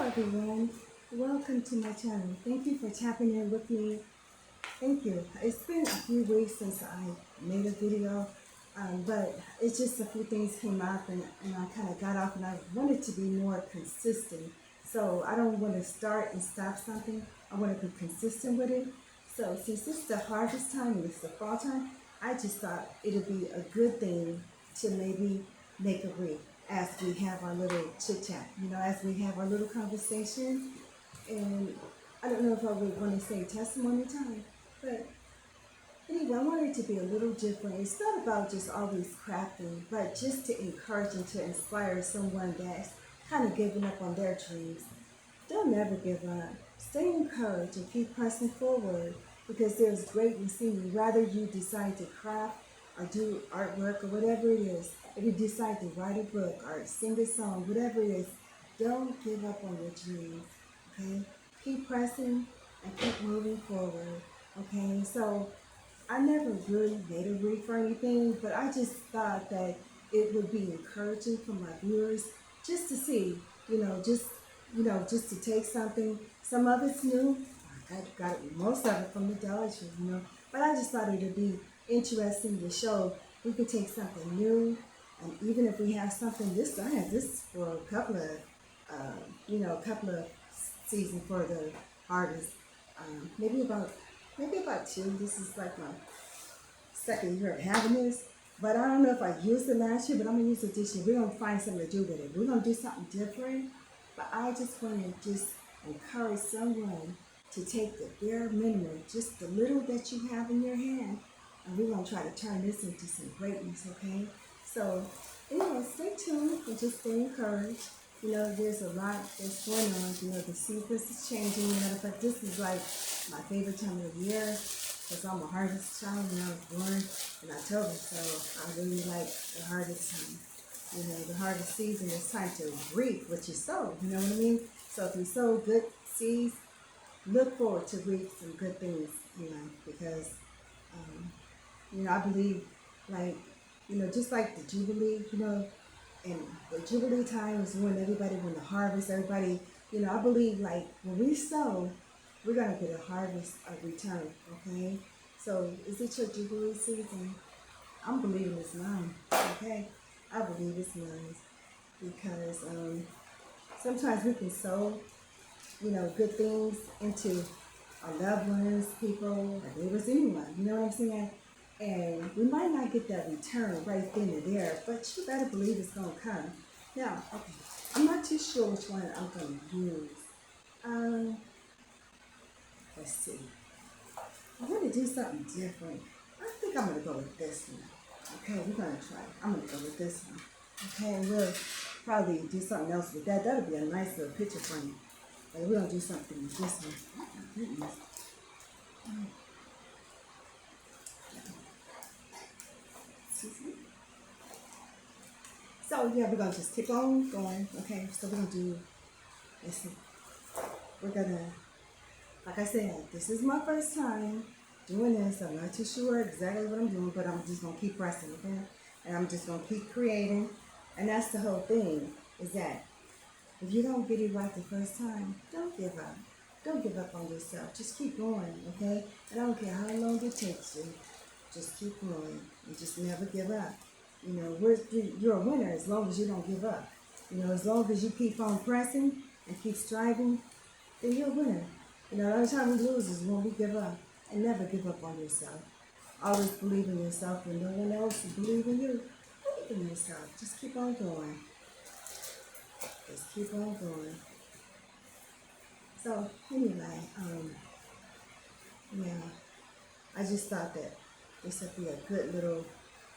everyone. Welcome to my channel. Thank you for tapping in with me. Thank you. It's been a few weeks since I made a video, but it's just a few things came up and I kind of got off and I wanted to be more consistent. So I don't want to start and stop something. I want to be consistent with it. So since it's the harvest time and it's the fall time, I just thought it'd be a good thing to maybe make a reel as we have our little chit chat, as we have our little conversation. And I don't know if I would want to say testimony time, but anyway, I want it to be a little different. It's not about just always crafting, but just to encourage and to inspire someone that's kind of giving up on their dreams. Don't ever give up. Stay encouraged and keep pressing forward because there's greatness in you. Whether you decide to craft or do artwork or whatever it is, if you decide to write a book or sing a song, whatever it is, don't give up on your dreams. Okay? Keep pressing and keep moving forward. Okay? So I never really made a brief or anything, but I just thought that it would be encouraging for my viewers just to see, just to take something. Some of it's new. I got most of it from the Dollar Tree. But I just thought it would be interesting to show we could take something new, and even if we have something this, I had this for a couple of, seasons for the harvest. Maybe about two. This is like my second year of having this. But I don't know if I used it last year, but I'm gonna use it this year. We're gonna find something to do with it. We're gonna do something different. But I just want to just encourage someone to take the bare minimum, just the little that you have in your hand, and we're gonna try to turn this into some greatness, okay? So anyway, stay tuned and just stay encouraged. There's a lot that's going on. The season is changing. Matter of fact, this is like my favorite time of the year because I'm a harvest child and I was born in October, so I really like the harvest time. The harvest season is time to reap what you sow. You know what I mean? So if you sow good seeds, look forward to reap some good things, because, I believe, like, just like the Jubilee, and the Jubilee time is when the harvest, everybody, I believe, like, when we sow, we're going to get a harvest, a return, okay? So is it your Jubilee season? I'm believing it's mine, okay? I believe it's mine because sometimes we can sow, good things into our loved ones, people, our neighbors, anyone, you know what I'm saying? And we might not get that return right then and there, but you better believe it's going to come. Now, okay, I'm not too sure which one I'm going to use. Um, let's see. I want to do something different. I think I'm going to go with this one. Okay, we're going to try it. I'm going to go with this one. Okay, and we'll probably do something else with that. That'll be a nice little picture frame. But we're going to do something with this one. Oh, my goodness. So, yeah, we're going to just keep on going. Okay, so we're going to do, listen, we're going to, like I said, this is my first time doing this. I'm not too sure exactly what I'm doing, but I'm just going to keep pressing, okay? And I'm just going to keep creating. And that's the whole thing, is that if you don't get it right the first time, don't give up. Don't give up on yourself. Just keep going, okay? And I don't care how long it takes you. Just keep going and just never give up. You're a winner as long as you don't give up. As long as you keep on pressing and keep striving, then you're a winner. The only time we lose is when we give up. And never give up on yourself. Always believe in yourself when no one else believes in you. Believe in yourself. Just keep on going. Just keep on going. So anyway, yeah, I just thought that this would be a good little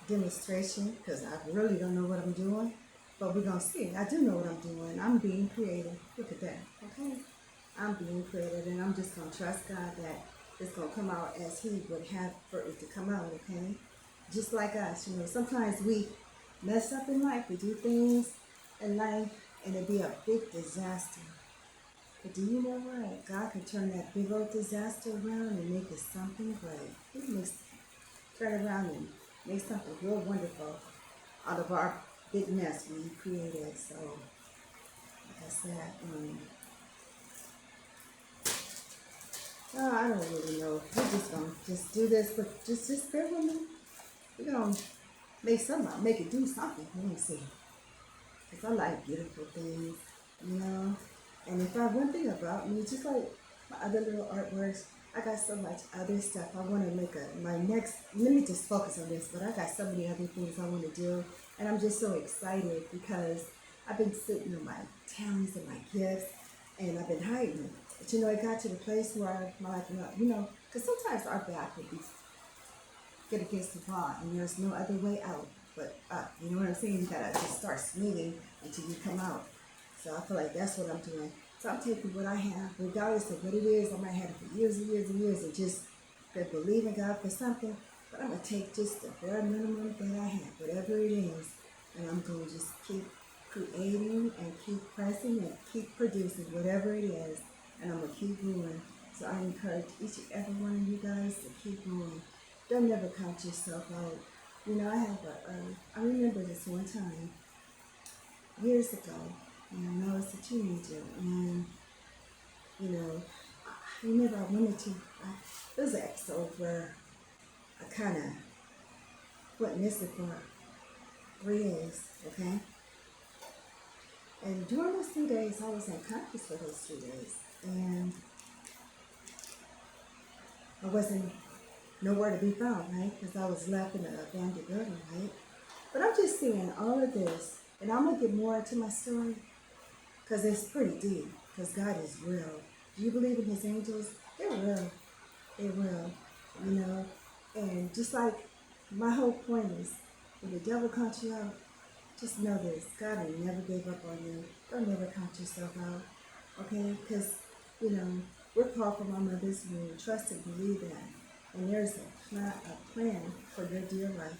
demonstration because I really don't know what I'm doing, but we're gonna see. I do know what I'm doing. I'm being creative. Look at that. Okay, I'm being creative, and I'm just gonna trust God that it's gonna come out as He would have for it to come out. Okay, just like us. Sometimes we mess up in life. We do things in life, and it be a big disaster. But do you know what? God can turn that big old disaster around and make it something great. He makes turn around and make something real wonderful out of our big mess we created. So, like I said, I don't really know. We're just gonna just do this, but just bear with me. We're gonna make it do something. Let me see. Cause I like beautiful things, you know. And if I one thing about me, just like my other little artworks, I got so much other stuff. I want to make my next. Let me just focus on this, but I got so many other things I want to do, and I'm just so excited because I've been sitting on my talents and my gifts, and I've been hiding them. But you know, it got to the place where my life, you know, because sometimes our back would be get against the wall and there's no other way out but up. You know what I'm saying? You gotta just start swinging until you come out. So I feel like that's what I'm doing. So I'm taking what I have, regardless of what it is. I might have it for years and years and years and just been believing God for something. But I'm gonna take just the bare minimum that I have, whatever it is, and I'm gonna just keep creating and keep pressing and keep producing whatever it is, and I'm gonna keep going. So I encourage each and every one of you guys to keep going. Don't never count yourself out. You know, I remember this one time, years ago, and I was a teenager, and, you know, I remember I wanted to, there was an episode where I kind of went missing for 3 days, okay? And during those 3 days, I was unconscious for those 3 days, and I wasn't nowhere to be found, right? Because I was left in an abandoned building, right? But I'm just seeing all of this, and I'm gonna get more into my story because it's pretty deep. Because God is real. Do you believe in His angels? They're real. They're real. You know, and just like my whole point is, when the devil counts you out, just know this: God will never give up on you. Don't never count yourself out, okay? Because you know we're called from our mother's womb. Trust and believe that. And there's a plan for your dear life.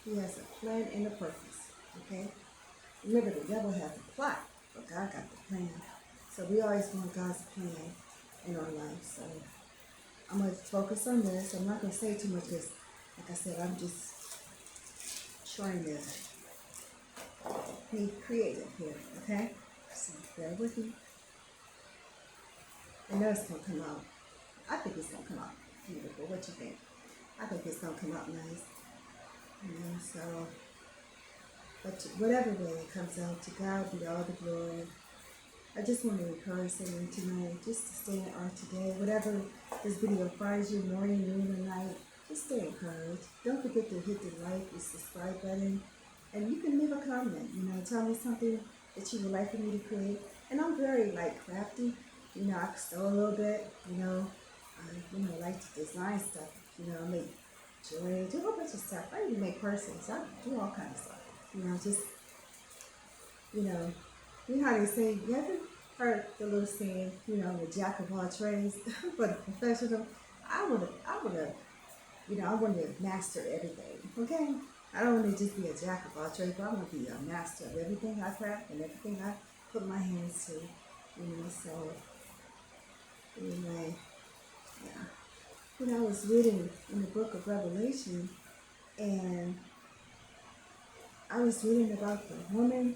He has a plan and a purpose, okay? Remember, the devil has a plot, but God got the plan. So we always want God's plan in our life. So I'm going to focus on this. I'm not going to say too much because, like I said, I'm just trying to be creative here, okay? So bear with me. I know it's going to come out. I think it's going to come out beautiful. What you think? I think it's going to come out nice. You know, so, but whatever way it comes out, to God be all the glory. I just want to encourage someone tonight just to stay in art today. Whatever this video finds you, morning, noon, or night, just stay encouraged. Don't forget to hit the like and subscribe button. And you can leave a comment, you know, tell me something that you would like for me to create. And I'm very, like, crafty. You know, I sew a little bit, you know. I like to design stuff. You know, I make jewelry, do a whole bunch of stuff. I even make purses. I do all kinds of stuff. You know, just, you know how they say, you ever heard the little saying, you know, the jack of all trades, but a professional? I would have, I want to master everything, okay? I don't want to just be a jack of all trades, but I want to be a master of everything I craft and everything I put my hands to, so, anyway, yeah. I was reading in the book of Revelation, and I was reading about the woman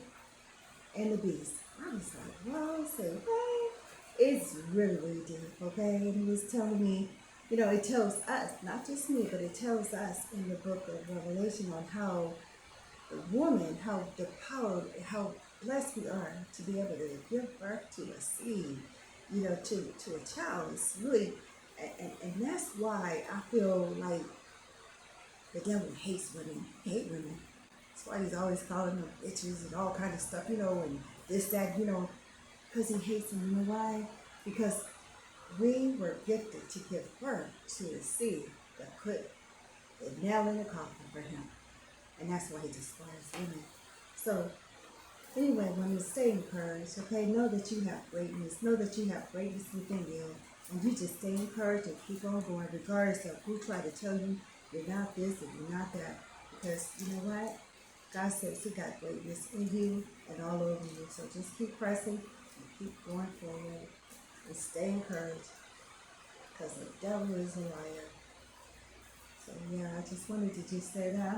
and the beast. I was like, wow, I said, what? It's really, really deep, okay? And it was telling me, it tells us, not just me, but it tells us in the book of Revelation on how the woman, how the power, how blessed we are to be able to give birth to a seed, to a child. It's really, and that's why I feel like the devil hates women, hate women. That's why he's always calling them bitches and all kind of stuff, and this, that, because he hates them. You know why? Because we were gifted to give birth to a seed that put the nail in the coffin for him. And that's why he despises women. So, anyway, women, stay encouraged, okay? Know that you have greatness. Know that you have greatness within you. And you just stay encouraged and keep on going, regardless of who try to tell you you're not this and you're not that. Because, you know what? God says he got greatness in you and all over you. So just keep pressing and keep going forward and stay encouraged, because the devil is a liar. So yeah, I just wanted to just say that.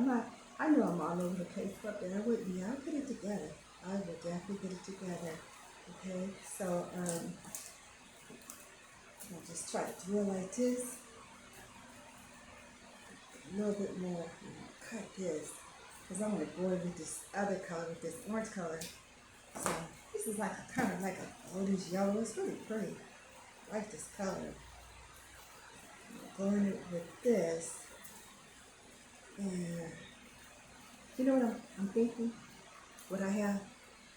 I know I'm all over the place, but bear with me. I'll get it together. I will definitely get it together. Okay, so I'll just try to drill like this. A little bit more. Cut this. Because I'm going to go with this other color, with this orange color. So this is like a kind of like a goldish yellow. It's really pretty. I like this color. I'm going it with this. And you know what I'm thinking? What I have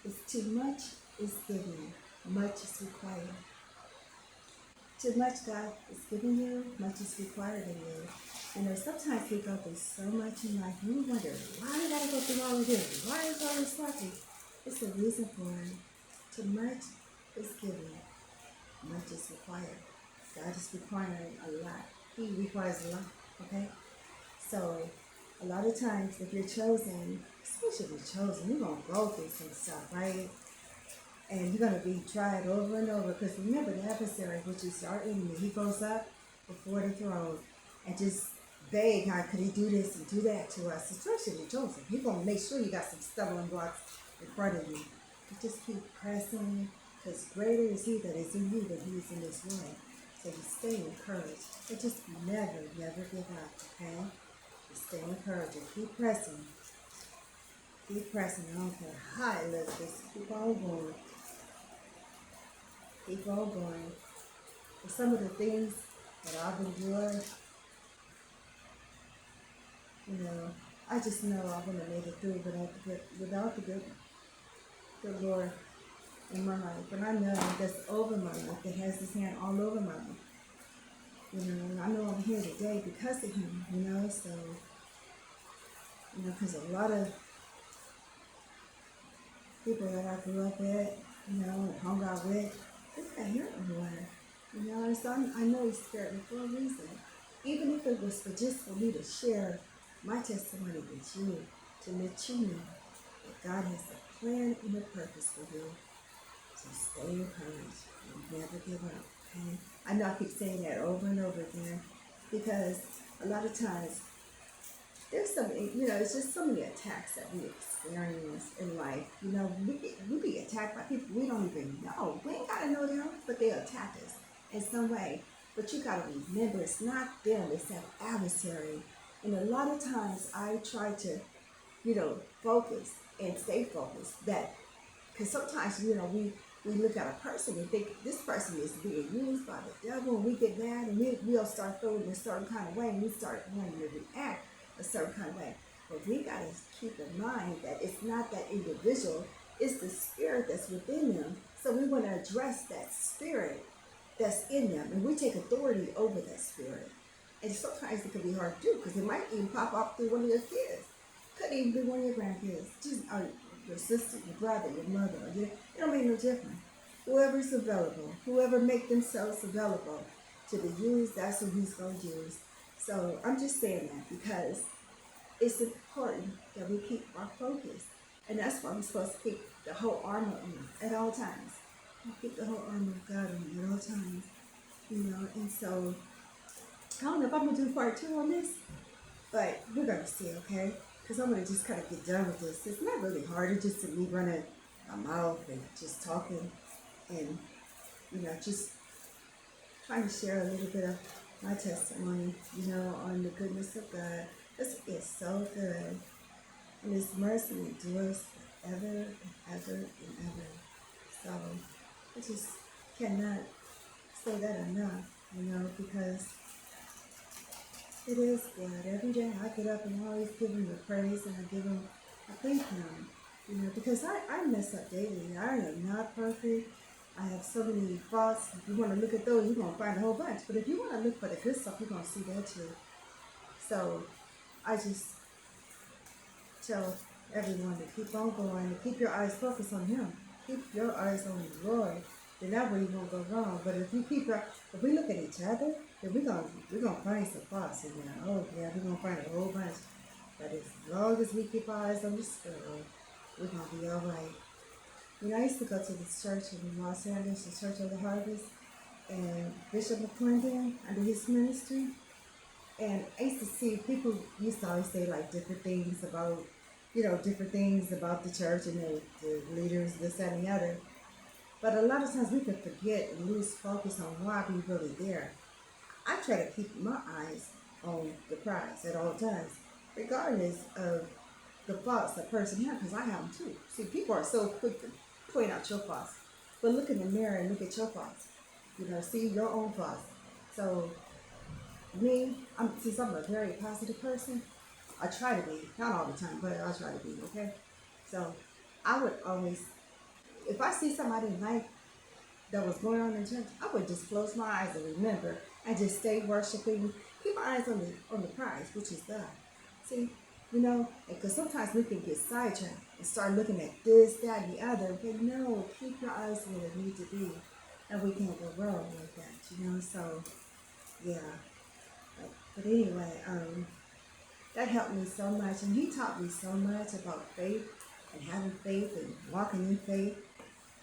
is too much is given, much is required. Too much God is giving you, much is required of you. You know, sometimes we go through so much in life and we wonder, why do I gotta go through all of this? Why is all this happening? It's a reason for it. Too much is given, much is required. God is requiring a lot. He requires a lot, okay? So, a lot of times if you're chosen, especially if you're chosen, you're going to go through some stuff, right? And you're going to be tried over and over. Because remember, the adversary, which is our enemy, he goes up before the throne and just beg, how could he do this and do that to us, especially if you're chosen. He's going to make sure you got some stumbling blocks in front of you. But just keep pressing, because greater is he that is in you than he is in this world. So you stay encouraged. And just never, never give up, okay? Just stay encouraged and keep pressing. Keep pressing. I don't care how it looks. Just keep on going. Keep on going. And some of the things that I've endured, you know, I just know I wouldn't have made it through without the Lord in my life. And I know that's over my life, that has his hand all over my life. You know, and I know I'm here today because of him, you know, so, you know, because a lot of people that I grew up with, you know, and hung out with, they got hurt everywhere. You know, and so I know he spared me for a reason. Even if it was for just for me to share my testimony with you, to let you know that God has a plan and a purpose for you. So stay encouraged and never give up, okay? I know I keep saying that over and over again because a lot of times there's some, you know, it's just so many attacks that we experience in life. You know, we be attacked by people we don't even know. We ain't got to know them, but they attack us in some way. But you got to remember, it's not them, it's that adversary. And a lot of times I try to, you know, focus and stay focused. That, because sometimes, you know, we look at a person and think this person is being used by the devil, and we get mad and we'll start feeling a certain kind of way, and we start wanting to react a certain kind of way. But we got to keep in mind that it's not that individual, it's the spirit that's within them. So we want to address that spirit that's in them, and we take authority over that spirit. And sometimes it can be hard to do because it might even pop up through one of your kids. Could even be one of your grandkids, just your sister, your brother, your mother. It don't make no difference. Whoever's available, whoever make themselves available to be used, that's who he's going to use. So I'm just saying that because it's important that we keep our focus. And that's why we're supposed to keep the whole armor on at all times. We keep the whole armor of God on at all times. You know, and so I don't know if I'm going to do part 2 on this, but we're going to see, okay? Because I'm going to just kind of get done with this. It's not really hard. It's just me running my mouth and just talking and, you know, just trying to share a little bit of my testimony, you know, on the goodness of God. It's so good. And His mercy endures forever and ever and ever. So I just cannot say that enough, you know, because it is good. Every day I get up and I always give him the praise and I thank him, you know, because I mess up daily. I am not perfect. I have so many faults. If you want to look at those, you're going to find a whole bunch. But if you want to look for the good stuff, you're going to see that too. So I just tell everyone to keep on going and keep your eyes focused on him. Keep your eyes on the Lord. Then that way you won't go wrong. But if we look at each other, then we're gonna find some faults in there. Oh yeah, we're gonna find a whole bunch. But as long as we keep our eyes on the Spirit, we're gonna be all right. You know, I used to go to this church in Los Angeles, the Church of the Harvest, and Bishop McClendon under his ministry. And I used to see people used to always say like different things about, you know, different things about the church and the leaders, this, that, and the other. But a lot of times we can forget and lose focus on why we really there. I try to keep my eyes on the prize at all times, regardless of the faults a person has, because I have them too. See, people are so quick to point out your faults, but look in the mirror and look at your faults. You know, see your own faults. So me, since I'm a very positive person, I try to be, not all the time, but I try to be, okay? So I would always, if I see somebody in life that was going on in church, I would just close my eyes and remember and just stay worshiping. Keep my eyes on the prize, which is God. See, you know, because sometimes we can get sidetracked and start looking at this, that, and the other. But no, keep your eyes where they need to be, and we can't go wrong like that. You know, so yeah. But anyway, that helped me so much, and he taught me so much about faith and having faith and walking in faith.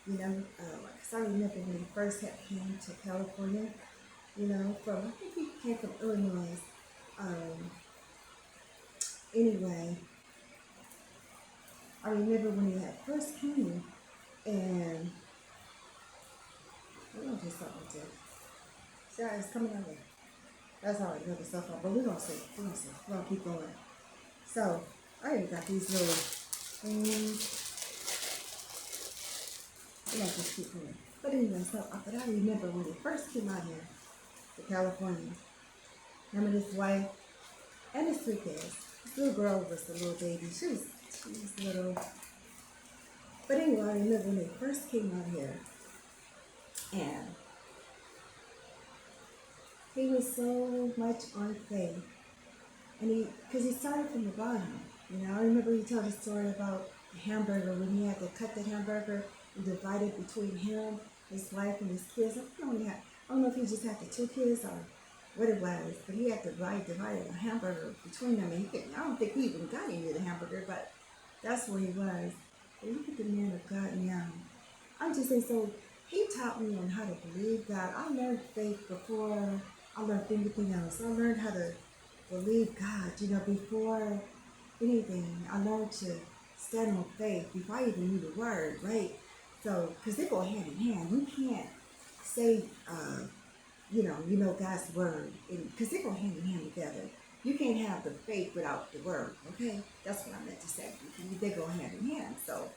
You know, because I remember when he first had came to California, you know, I think he came from Illinois. Um, anyway, I remember when he had first came, and we're going to do something with this. See how it's coming out there? That's how I know the stuff out, but we're going to see. We're going to see. We're going to keep going. So, I even got these little things. We're going to just keep going. But anyway, but I remember when he first came out here to California, him and his wife, and his 3 kids. This little girl was a little baby. She was little. But anyway, I remember when they first came out here, and he was so much on faith. And because he started from the bottom. You know, I remember he told a story about the hamburger when he had to cut the hamburger and divide it between him, his wife, and his kids. I don't know if he just had the 2 kids or what it was, but he had to divide a hamburger between them. And I don't think he even got any of the hamburger, but that's where he was. But look at the man of God now. I'm just saying, so he taught me on how to believe God. I learned faith before I learned anything else. I learned how to believe God, you know, before anything. I learned to stand on faith before I even knew the word, right? So, because they go hand in hand. You can't say, you know God's word, because they go hand in hand together. You can't have the faith without the word, okay? That's what I meant to say. They go hand in hand. So,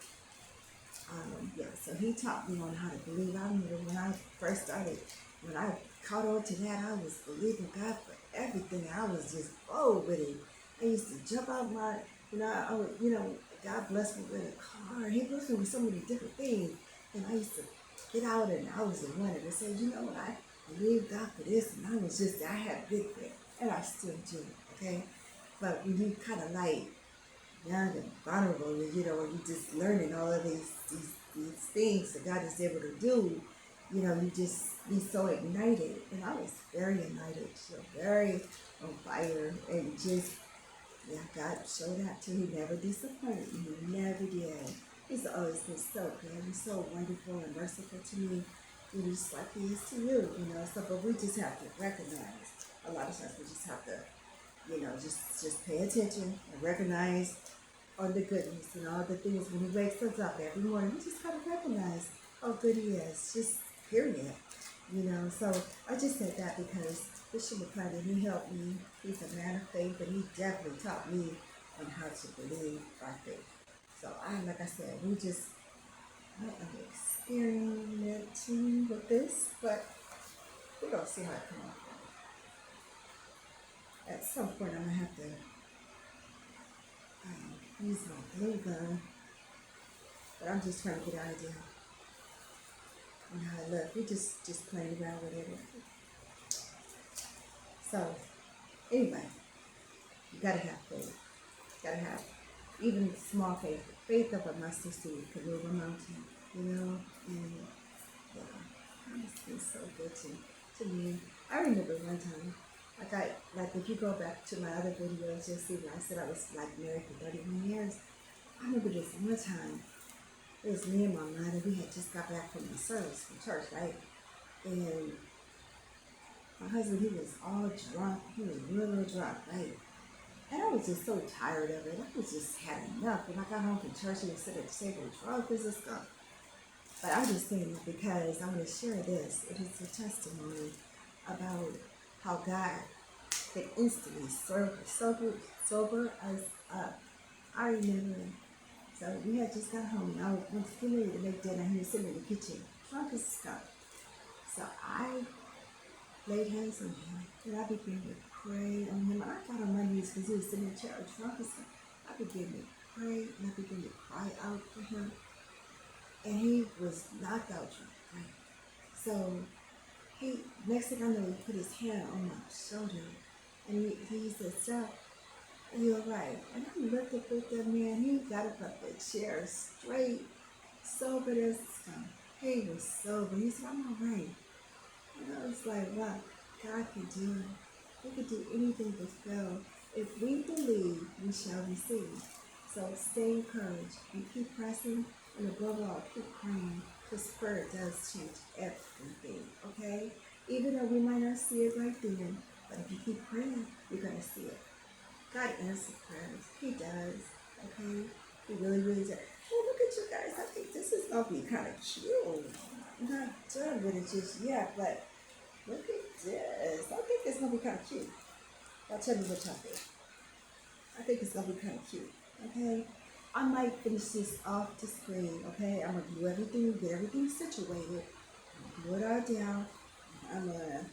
yeah, so he taught me on how to believe. I remember when I first started, when I caught on to that, I was believing God for everything. I was just bold with it. I used to jump out my, God blessed me with a car. He blessed me with so many different things. And I used to get out and I was the one that said, you know what, I believe God for this. And I had big faith. And I still do, okay? But when you kind of like, young and vulnerable, you know, when you're just learning all of these things that God is able to do, you know, you just be so ignited. And I was very ignited, so very on fire, and just, yeah, God showed that to me. He never disappointed me. He never did. He's always been so good. He's so wonderful and merciful to me, you know, just like he is to you, you know. So, but we just have to recognize, a lot of times we just have to, you know, just pay attention and recognize all the goodness and all the things when he wakes us up every morning. We just gotta recognize how good he is, just period. You know, so I just said that because Bishop McClendon, he helped me. He's a man of faith, and he definitely taught me on how to believe by faith. So like I said, I am experimenting with this, but we're gonna see how it comes out. At some point, I'm gonna have to use my glue gun, but I'm just trying to get an idea on how it looks. We just playing around with it. So anyway, you gotta have faith. You gotta have even small faith. Faith of a mustard seed could move a mountain, you know? And yeah, it's been so good to me. I remember one time, like if you go back to my other videos, you'll see when I said I was like married for 31 years. I remember this one time, it was me and my mother. We had just got back from the service from church, right? And my husband, he was all drunk. He was real drunk, right? And I was just so tired of it. I was just had enough. When I got home from church, he was sitting at the table drunk as a skunk. But I'm just saying that because I want to share this. It is a testimony about how God could instantly sober us up. I remember, so we had just got home. I was getting ready to make dinner. He was sitting in the kitchen, drunk as stuff. So I laid hands on him, and I began to pray on him. And I got on my knees because he was sitting in the chair, drunk as stuff. I began to pray, and I began to cry out for him. And he was knocked out drunk, right? So next thing I know, he put his hand on my shoulder, and he said, "Sir, you're right." And I looked up at that man. He got up off the chair straight, sober as scum. He was sober. He said, "I'm all right." And I was like, wow, God can do it. He can do anything but fail. If we believe, we shall receive. So stay encouraged and keep pressing, and above all, keep praying, because prayer does change everything, okay? Even though we might not see it right then, but if you keep praying, you're going to see it. God answers prayers. He does, okay? He really, really does. Well, look at you guys. I think this is going to be kind of cute. I'm not done with it just yet, but look at this. I think it's going to be kind of cute. Y'all tell me what y'all think. I think it's going to be kind of cute, okay? I might finish this off the screen, okay? I'm going to do everything, get everything situated. I'm going to glue it all down. I'm going to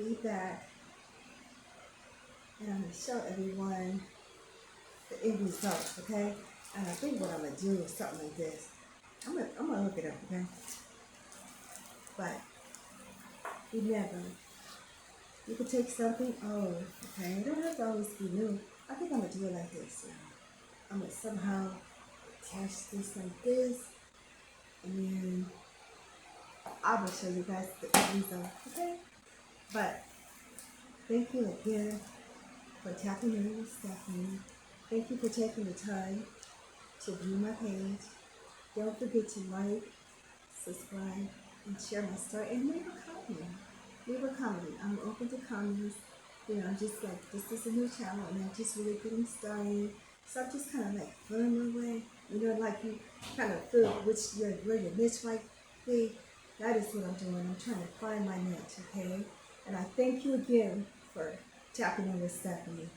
be back, and I'm going to show everyone the end result, okay? And I think what I'm going to do is something like this. I'm gonna look it up, okay? But remember, you can take something old, okay? It don't have to always be new. I think I'm gonna do it like this. I'm gonna somehow attach this like this, and then I will show you guys the end result, okay? But thank you again for tapping in with Stephanie. Thank you for taking the time to view my page. Don't forget to like, subscribe, and share my story, and leave a comment. Leave a comment. I'm open to comments. You know, I'm just like, this is a new channel, and I'm just really getting started. So I'm just kind of like feeling my way. You know, like you kind of feel where your niche might be. That is what I'm doing. I'm trying to find my niche, okay? And I thank you again for tapping in with Stephanie.